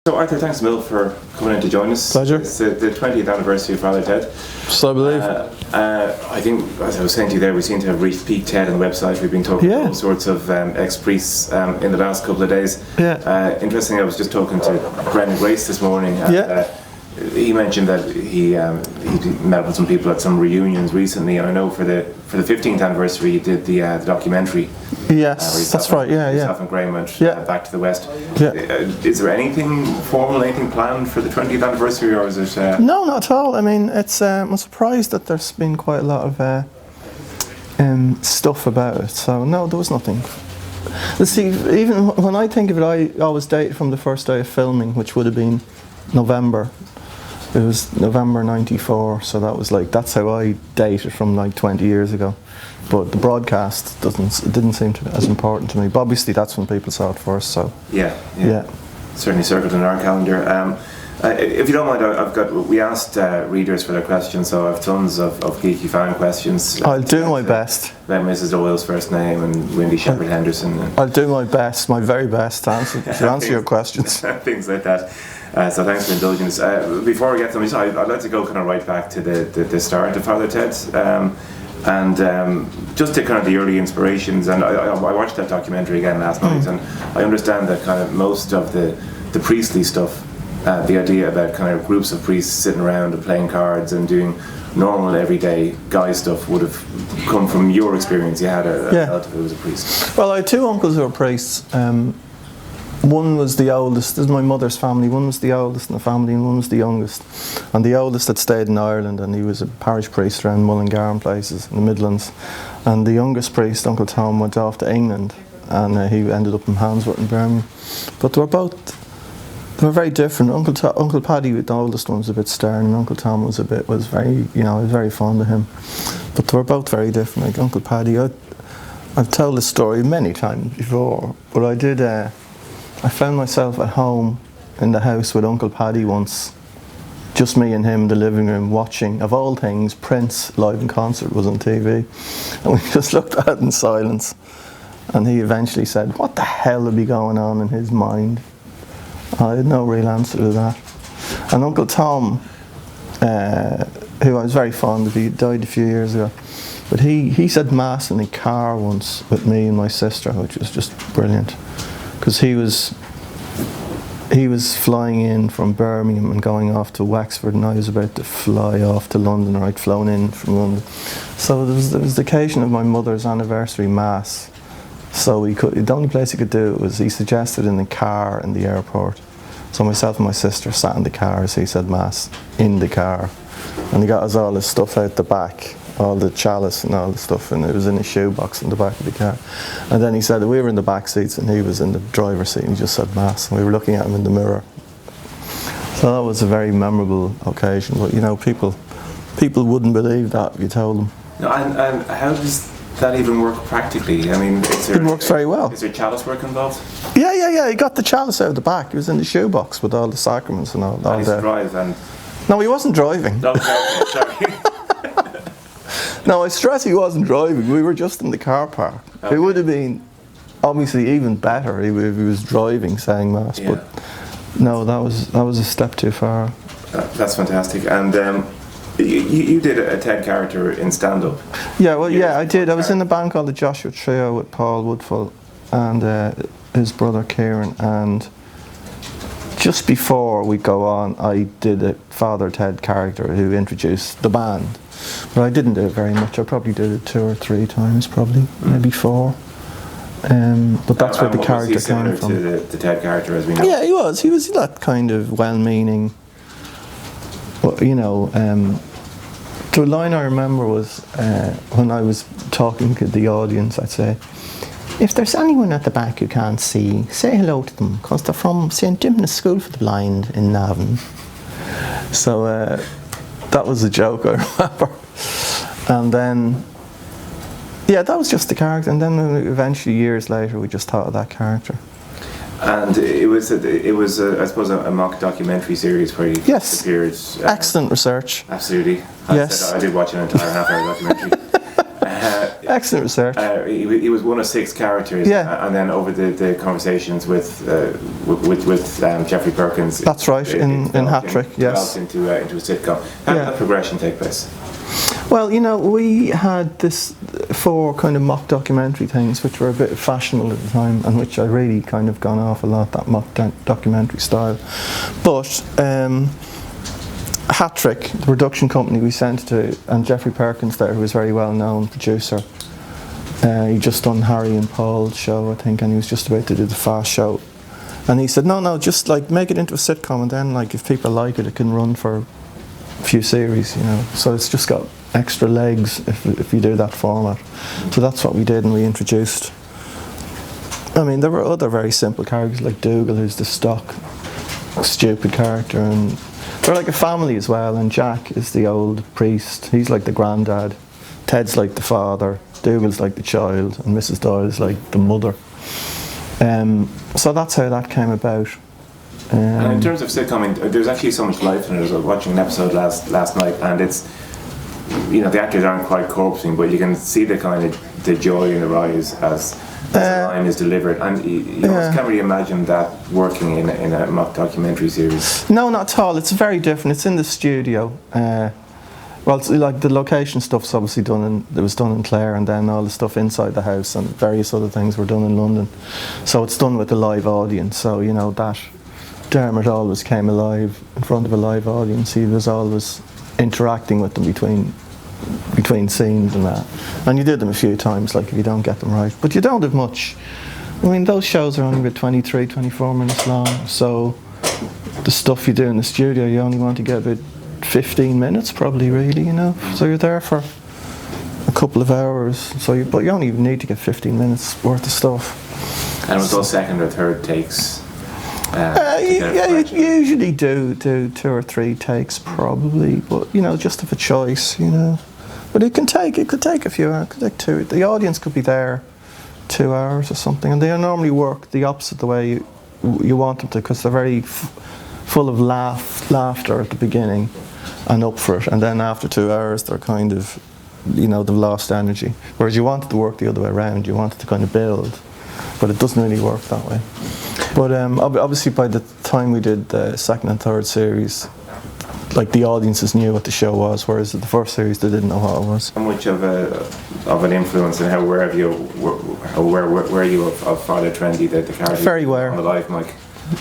So Arthur, thanks a mil for coming in to join us. Pleasure. It's the 20th anniversary of Father Ted. So I believe. I think, as I was saying to you there, we seem to have reached peak Ted on the website. We've been talking to all sorts of ex-priests in the last couple of days. Yeah. Interestingly, I was just talking to Brendan Grace this morning. And, he mentioned that he met with some people at some reunions recently, and I know for the 15th anniversary he did the documentary. Yes, that's right. Yourself and Graham went back to the West. Yeah. Is there anything formal, anything planned for the 20th anniversary, or is it? No, not at all. I mean, it's. I'm surprised that there's been quite a lot of stuff about it. So no, there was nothing. See, even when I think of it, I always date from the first day of filming, which would have been November. It was November '94, so that's how I dated from like 20 years ago. But the broadcast didn't seem to be as important to me. But obviously, that's when people saw it first. So yeah. Certainly circled in our calendar. If you don't mind, we asked readers for their questions, so I have tons of geeky fan questions. I'll do my best. About Mrs. Doyle's first name and Wendy Shepherd Henderson. I'll do my best, my very best, to answer your questions. Things like that. So thanks for indulging us. Before we get to them, I'd like to go kind of right back to the start of Father Ted, and just to kind of the early inspirations. And I watched that documentary again last night, and I understand that kind of most of the priestly stuff, the idea about kind of groups of priests sitting around and playing cards and doing normal everyday guy stuff would have come from your experience. You had a relative who was a priest. Well, I had two uncles who were priests. One was the oldest. This is my mother's family. One was the oldest in the family, and one was the youngest. And the oldest had stayed in Ireland, and he was a parish priest around Mullingar and places in the Midlands. And the youngest priest, Uncle Tom, went off to England, and he ended up in Handsworth in Birmingham. But they were very different. Uncle Paddy, the oldest one, was a bit stern, and Uncle Tom was very, I was very fond of him. But they were both very different. Like Uncle Paddy, I've told this story many times before, but I found myself at home in the house with Uncle Paddy once, just me and him in the living room watching, of all things, Prince live in concert was on TV, and we just looked at it in silence, and he eventually said, "What the hell would be going on in his mind?" I had no real answer to that. And Uncle Tom, who I was very fond of, he died a few years ago, but he said Mass in a car once with me and my sister, which was just brilliant. Because he was flying in from Birmingham and going off to Wexford, and I was about to fly off to London, or I'd flown in from London. So there was the occasion of my mother's anniversary Mass. So the only place he could do it was, he suggested in the car in the airport. So myself and my sister sat in the car as he said Mass in the car. And he got us all his stuff out the back, all the chalice and all the stuff, and it was in a shoebox in the back of the car. And then he said that we were in the back seats and he was in the driver's seat, and he just said Mass, and we were looking at him in the mirror. So that was a very memorable occasion. But people wouldn't believe that if you told them. No, and how does that even work practically? I mean, it works very well. Is there chalice work involved? Yeah. He got the chalice out of the back. It was in the shoebox with all the sacraments and all that. And he used to drive and... No, he wasn't driving. No, sorry. No, I stress he wasn't driving. We were just in the car park. Okay. It would have been obviously even better if he was driving, saying Mass. Yeah. But no, that was a step too far. That's fantastic. And you did a Ted character in stand-up. Yeah, well, I did. I was in a band called the Joshua Trio with Paul Woodfull and his brother Kieran. And just before we go on, I did a Father Ted character who introduced the band. But I didn't do it very much. I probably did it 2 or 3 times, maybe 4. But that's where the character came from. To the Ted character, as we know. Yeah, he was. He was that kind of well-meaning. The line I remember was when I was talking to the audience, I'd say, "If there's anyone at the back you can't see, say hello to them, because they're from St. Dimna's School for the Blind in Navan." So that was a joke, I remember. And then, that was just the character. And then eventually, years later, we just thought of that character. And it was I suppose a mock documentary series where you appeared. Excellent research. Absolutely. I did watch an entire half-hour documentary. Excellent research. He was one of 6 characters. Yeah. And then over the conversations with Jeffrey Perkins. That's right, in Hat Trick, yes. Into a sitcom. How did that progression take place? Well, we had this 4 kind of mock documentary things which were a bit fashionable at the time, and which I really kind of gone off a lot, that mock documentary style. But Hat Trick, the production company we sent to, and Jeffrey Perkins there, who was a very well known producer, he just done Harry and Paul's show, I think, and he was just about to do the Fast Show. And he said, no, just like make it into a sitcom, and then like if people like it, it can run for a few series, So it's just got extra legs if you do that format. So that's what we did, and we introduced. I mean, there were other very simple characters like Dougal, who's the stock stupid character, and they're like a family as well. And Jack is the old priest. He's like the granddad. Ted's like the father. Dougal's like the child, and Mrs. Doyle is like the mother. So that's how that came about. And in terms of sitcom, there's actually so much life in it. I was watching an episode last night, and it's, the actors aren't quite corpsing, but you can see the kind of the joy in their eyes as the line is delivered, and you almost can't really imagine that working in a mock documentary series. No, not at all. It's very different. It's in the studio. Well, it's like the location stuff's obviously it was done in Clare, and then all the stuff inside the house and various other things were done in London. So it's done with a live audience. So that Dermot always came alive in front of a live audience. He was always interacting with them between scenes and that. And you did them a few times, like if you don't get them right. But you don't have much. I mean, those shows are only about 23, 24 minutes long. So the stuff you do in the studio, you only want to get about 15 minutes probably, really, So you're there for a couple of hours. But you only need to get 15 minutes worth of stuff. And it was all second or third takes? You usually do 2 or 3 takes probably, but just have a choice, But it could take a few hours. It could take 2. The audience could be there 2 hours or something, and they normally work the opposite the way you want them to, because they're very full of laughter at the beginning and up for it, and then after 2 hours they're kind of, they've lost energy. Whereas you want it to work the other way around. You want it to kind of build, but it doesn't really work that way. But obviously by the time we did the second and third series, like the audiences knew what the show was, whereas the first series they didn't know what it was. How much of an influence, and how aware you of Father Trendy, the character? Very aware. On the live mic.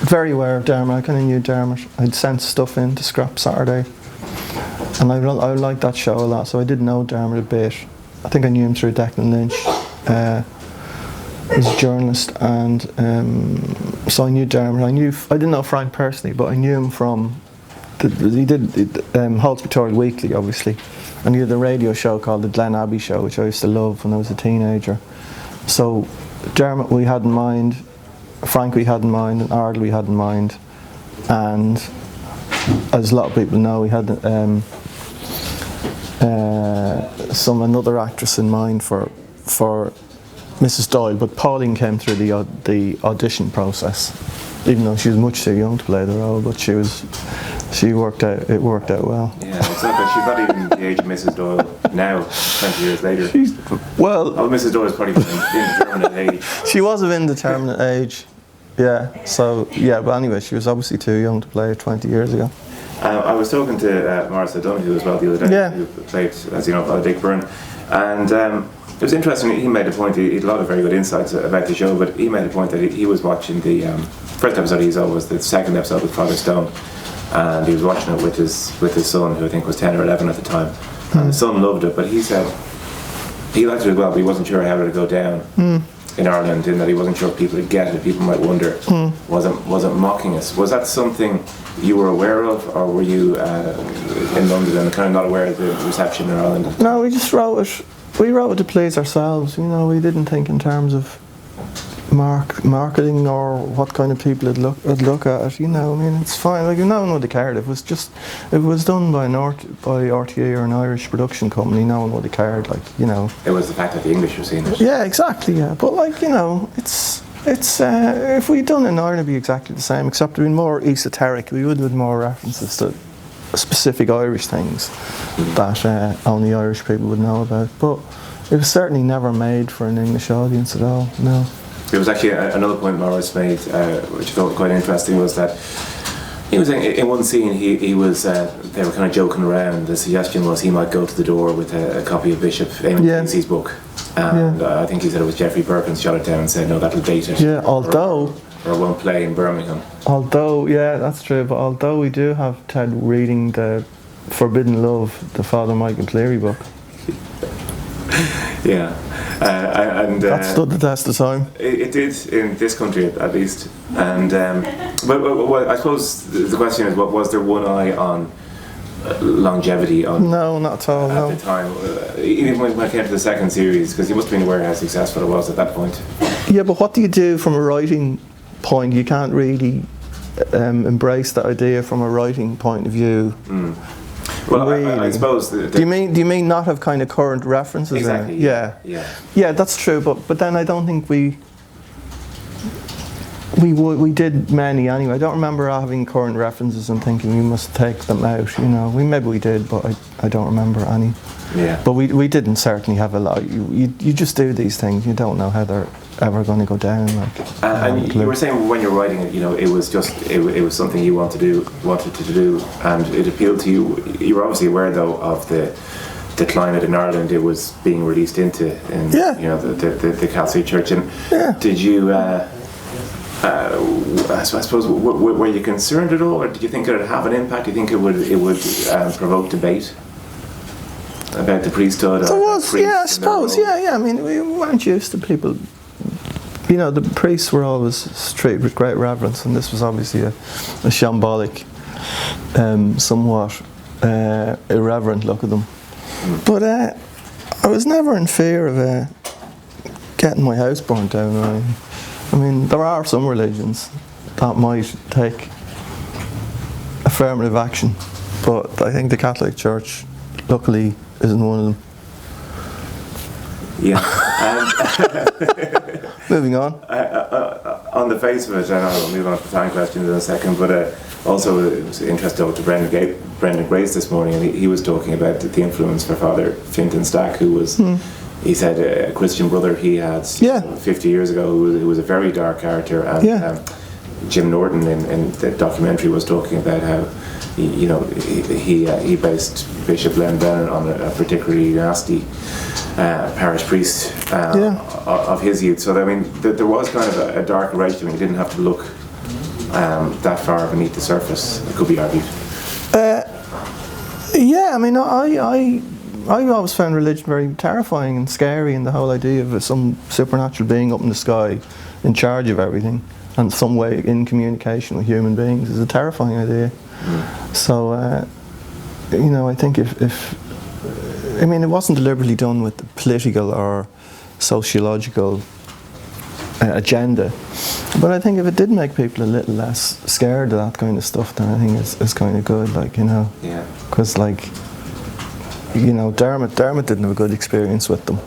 Very aware of Dermot. I kind of knew Dermot. I'd sent stuff in to Scrap Saturday, and I liked that show a lot, so I did know Dermot a bit. I think I knew him through Declan Lynch. He was a journalist, and so I knew Dermot. I didn't know Frank personally, but I knew him from he did Holt's Pictorial Weekly, obviously, and he did a radio show called the Glen Abbey Show, which I used to love when I was a teenager. So Dermot we had in mind, Frank we had in mind, and Ardle we had in mind, and as a lot of people know, we had another actress in mind for Mrs. Doyle, but Pauline came through the audition process, even though she was much too young to play the role. But it worked out well. Yeah, it's not that she's not even the age of Mrs. Doyle now, 20 years later. Mrs. Doyle is probably indeterminate age. She was of indeterminate age, yeah. So yeah, but anyway, she was obviously too young to play it 20 years ago. I was talking to Maurice O'Donoghue as well the other day, who played, as you know, Dick Byrne, and it was interesting. He made a point. He had a lot of very good insights about the show, but he made a point that he was watching the first episode he saw was the second episode with Father Stone, and he was watching it with his son, who I think was 10 or 11 at the time, and the son loved it, but he said he liked it as well, but he wasn't sure how it would go down in Ireland, in that he wasn't sure if people would get it. People might wonder, was it mocking us? Was that something you were aware of, or were you in London and kind of not aware of the reception in Ireland? No, we just wrote it. We wrote it to please ourselves. We didn't think in terms of marketing or what kind of people would look at it. I mean, it's fine. Like, no one would have cared. It was done by RTE or an Irish production company. No one would have cared. It was the fact that the English were seeing it. Yeah, exactly. Yeah, but it's if we'd done it in Ireland, it'd be exactly the same, except it'd be more esoteric. We would have more references to specific Irish things that only Irish people would know about. But It was certainly never made for an English audience at all, no. There was actually another point Morris made, which I thought quite interesting, was that he was in one scene. He was they were kind of joking around. The suggestion was he might go to the door with a copy of Bishop Eamon Casey's book, and I think he said it was Geoffrey Perkins shot it down and said no, that'll date it. Yeah, although or won't play in Birmingham. Although, yeah, that's true. But although we do have Ted reading the Forbidden Love, the Father Michael Cleary book. Yeah, and that stood the test of time. It did in this country, at least. And but I suppose the question is, what was there one eye on longevity? No, not at all. At the time, even when it came to the second series, because you must have been aware how successful it was at that point. Yeah, but what do you do from a writing point? You can't really embrace that idea from a writing point of view. Mm. Well, really. I suppose. Do you mean not have kind of current references? Exactly. Yeah, that's true. But then I don't think we did many anyway. I don't remember having current references and thinking we must take them out. You know, maybe we did, but I don't remember any. Yeah. But we didn't certainly have a lot. You just do these things. You don't know how they're ever going to go down. And you were saying when you're writing it, you know, it was just it was something you wanted to do, and it appealed to you. You were obviously aware though of the climate in Ireland it was being released into, in you know the Catholic Church. And did you? I suppose were you concerned at all, or did you think it would have an impact? Do you think it would provoke debate about the priesthood? There was, yeah, I suppose, yeah. I mean, we weren't used to people. You know, the priests were always treated with great reverence, and this was obviously a shambolic, somewhat irreverent look at them. But I was never in fear of getting my house burnt down or anything. I mean, there are some religions that might take affirmative action, but I think the Catholic Church, luckily, isn't one of them. Yeah. Moving on. On the face of it, and I'll move on to fan questions in a second, but also it was interesting to Brendan Grace this morning, and he was talking about the influence for Father Fintan Stack, who was, he said, a Christian brother he had 50 years ago, who was a very dark character, and Jim Norton in the documentary was talking about how he based Bishop Len Brennan on a particularly nasty parish priest of his youth. So I mean, there was kind of a darker edge to him. He didn't have to look that far beneath the surface, it could be argued. I mean, I always found religion very terrifying and scary, and the whole idea of some supernatural being up in the sky in charge of everything and some way in communication with human beings is a terrifying idea. So, I think if it wasn't deliberately done with the political or sociological agenda, but I think if it did make people a little less scared of that kind of stuff, then I think it's kind of good, because Dermot didn't have a good experience with them.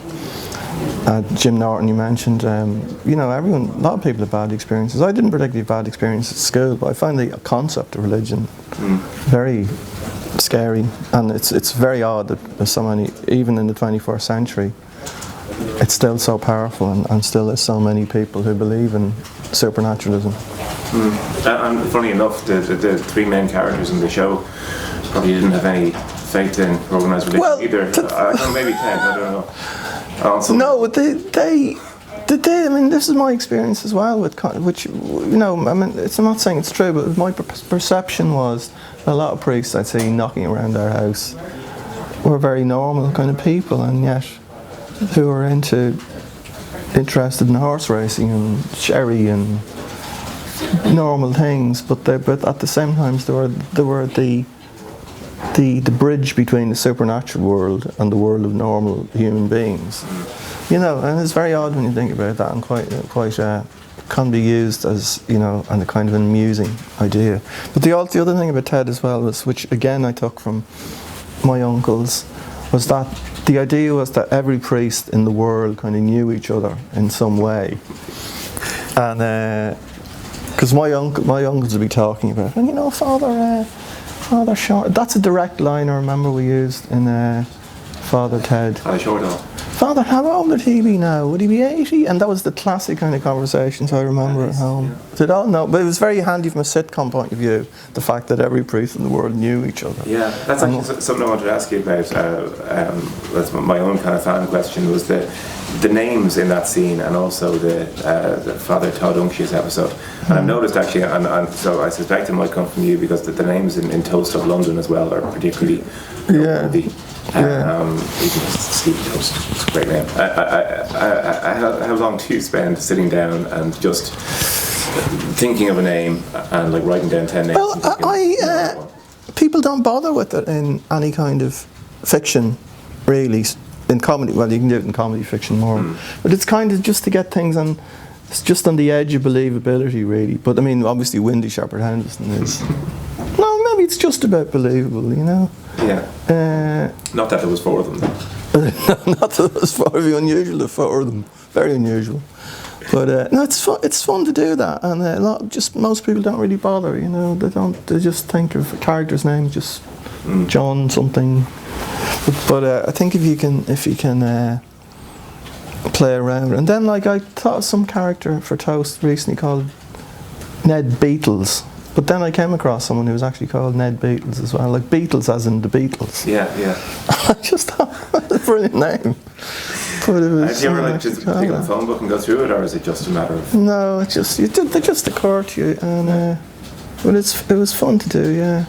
Jim Norton, you mentioned, a lot of people have bad experiences. I didn't particularly have bad experiences at school, but I find the concept of religion very scary, and it's very odd that there's so many, even in the 21st century, it's still so powerful, and still there's so many people who believe in supernaturalism. And funny enough, the three main characters in the show probably didn't have any faith in organised religion either. I don't know, maybe Ted, I don't know. No, they. I mean, this is my experience as well with which, I'm not saying it's true, but my perception was a lot of priests I'd see knocking around our house were very normal kind of people, and yet who were interested in horse racing and sherry and normal things, but at the same time they were the bridge between the supernatural world and the world of normal human beings. And it's very odd when you think about that, and quite can be used as, and a kind of an amusing idea. But the other thing about Ted as well was, which again I took from my uncles, was that the idea was that every priest in the world kind of knew each other in some way. And because my uncles would be talking about, and Father Short, that's a direct line I remember we used in Father Ted. Father Shortall. Father, how old would he be now? Would he be 80? And that was the classic kind of conversations I remember at home. Yeah. Did all know? But it was very handy from a sitcom point of view, the fact that every priest in the world knew each other. Yeah, that's actually something I wanted to ask you about. That's my own kind of fan question, was the names in that scene, and also the Father Todd Unctious episode. And I've noticed actually, and so I suspect it might come from you, because the names in Toast of London as well are particularly noteworthy. Even Steve Toast, it's a great name. How long do you spend sitting down and just thinking of a name and like writing down 10 names? Well, people don't bother with it in any kind of fiction, really. In comedy, well, you can do it in comedy fiction more, but it's kind of just to get things on. It's just on the edge of believability, really. But I mean, obviously, Windy Shepherd Henderson is. No, maybe it's just about believable, you know. Yeah. Not that there was 4 of them. Not that there was 4. It'd be unusual to 4 of them. Very unusual. But no, it's fun. It's fun to do that, and just most people don't really bother. You know, they don't. They just think of a character's name, just John something. But I think if you can play around, and then like I thought of some character for Toast recently called Ned Beatles. But then I came across someone who was actually called Ned Beatles as well, like Beatles as in the Beatles. Yeah. I just thought it was a brilliant name. But it was. Do you ever just pick up the phone book and go through it, or is it just a matter of? No, they just occur to you, and but it was fun to do, yeah.